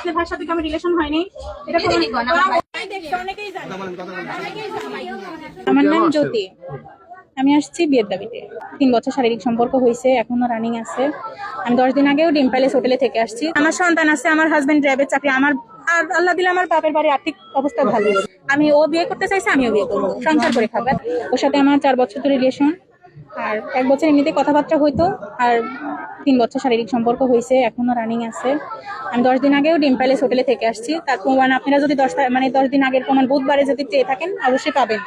আসলে ভাইয়ের সাথে আমার রিলেশন হয়নি। এটা অনেকেই জানে। আমার নাম জ্যোতি। আমি আসছি বিয়ের দাবিতে। 3 বছর শারীরিক সম্পর্ক হয়েছে, এখনো রানিং আছে। আমি 10 দিন আগেও ডিম প্যালেস হোটেলে থেকে আসছি। আমার সন্তান আছে, আমার হাজবেন্ড ড্রাইভের চাকরি। আমার আর আল্লাহ দিলে আমার বাপের বাড়ি আর্থিক অবস্থা ভালো। ও বিয়ে করতে চাইছে, আমিও বিয়ে করবো, সংসার করে খাবো। ওর সাথে আমার 4 বছর ধরে রিলেশন, আর 1 বছর এমনিতে কথাবার্তা হইতো, আর 3 বছর শারীরিক সম্পর্ক হয়েছে, এখনো রানিং আছে। আমি 10 দিন আগেও ডিম প্যালেস হোটেলে থেকে আসছি। তার প্রমাণ আপনারা যদি 10 দিন আগের প্রমাণ বুধবারে যদি চেয়ে থাকেন অবশ্যই পাবেন।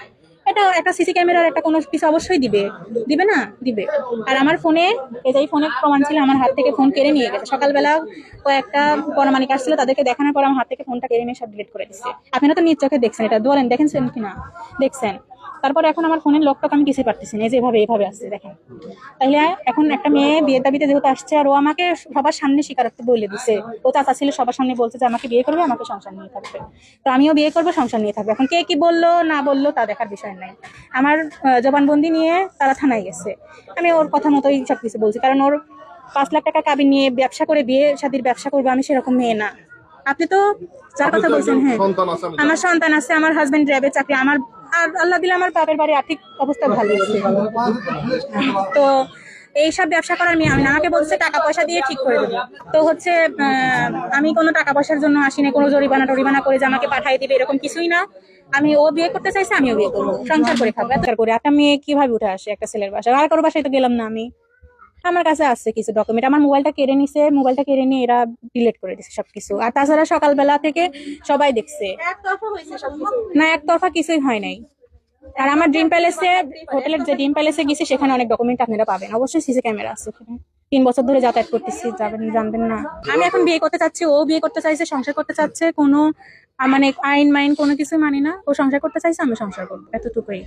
এটা একটা সিসি ক্যামেরার একটা কোনো কিছু অবশ্যই দিবে না দিবে। আর আমার ফোনে এটাই ফোনে প্রমাণ ছিল, আমার হাত থেকে ফোন কেড়ে নিয়ে গেছে। সকালবেলা কয়েকটা পরমাণিক আসছিল, তাদেরকে দেখানোর পর আমার হাত থেকে ফোনটা কেড়ে নিয়ে সব ডিলিট করে দিচ্ছে। আপনারা তো নিজ চোখে দেখছেন, এটা বলেন দেখেছেন কিনা? দেখছেন। তারপরে এখন আমার ফোনের লকটক আমি কিছুই পারতেছি না, যে এভাবে আসছে দেখেন। তাইলে এখন একটা মেয়ে বিয়ের দাবিতে যেহেতু আসছে, আর ও আমাকে সবার সামনে স্বীকারোক্তি বলে দিছে। ও চাচা ছিল, সবার সামনে বলছে যে আমাকে বিয়ে করবে, আমাকে সংসার নিয়ে থাকবে। তো আমিও বিয়ে করবো, সংসার নিয়ে থাকবে। এখন কে কি বললো না বললো তা দেখার বিষয় নাই। আমার জবানবন্দি নিয়ে তারা থানায় গেছে। আমি ওর কথা মতোই সবকিছু বলছি, কারণ ওর 5 লাখ টাকা কাবিন নিয়ে ব্যবসা করে বিয়ে শাদীর ব্যবসা করবো, আমি সেরকম মেয়ে না। আপনি তো যার কথা বলছেন, হ্যাঁ আমার সন্তান আছে, আমার হাজবেন্ড ড্রাইভের চাকরি। আমার আর আল্লাহ দিলে আমার বাপের বাড়ি আর্থিক অবস্থা ভালো আছে। তো এইসব ব্যবসা করার মেয়ে আমি, আমাকে বলছে টাকা পয়সা দিয়ে ঠিক করে দেবো। তো হচ্ছে আমি কোনো টাকা পয়সার জন্য আসিনি, কোনো জরিমানা করে যে আমাকে পাঠিয়ে দিবে এরকম কিছুই না। ও বিয়ে করতে চাইছে, আমিও বিয়ে করবো, সংসার করে খাবো। করে একটা মেয়ে কিভাবে উঠে আসে একটা ছেলের বাসায়? আর কারো বাসায় তো গেলাম না আমি। আমার কাছে আছে কিছু ডকুমেন্ট, আমার মোবাইলটা কেড়ে নিয়ে এরা ডিলিট করে দিচ্ছে সবকিছু। আর তাছাড়া সকালবেলা থেকে সবাই দেখছে, না একতরফা কিছুই হয় নাই। আর আমার ড্রিম প্যালেসে হোটেলের যে ড্রিম প্যালেসে গেছি, সেখানে অনেক ডকুমেন্ট আপনারা পাবেন, অবশ্যই সিসি ক্যামেরা আছে সেখানে। 3 বছর ধরে যাতায়াত করতেছি, জানবেন না। আমি এখন বিয়ে করতে চাচ্ছি, ও বিয়ে করতে চাইছে, সংসার করতে চাচ্ছে। কোনো মানে আইন মাইন কোনো কিছু মানি না। ও সংসার করতে চাইছে, আমি সংসার করবো, এতটুকুই।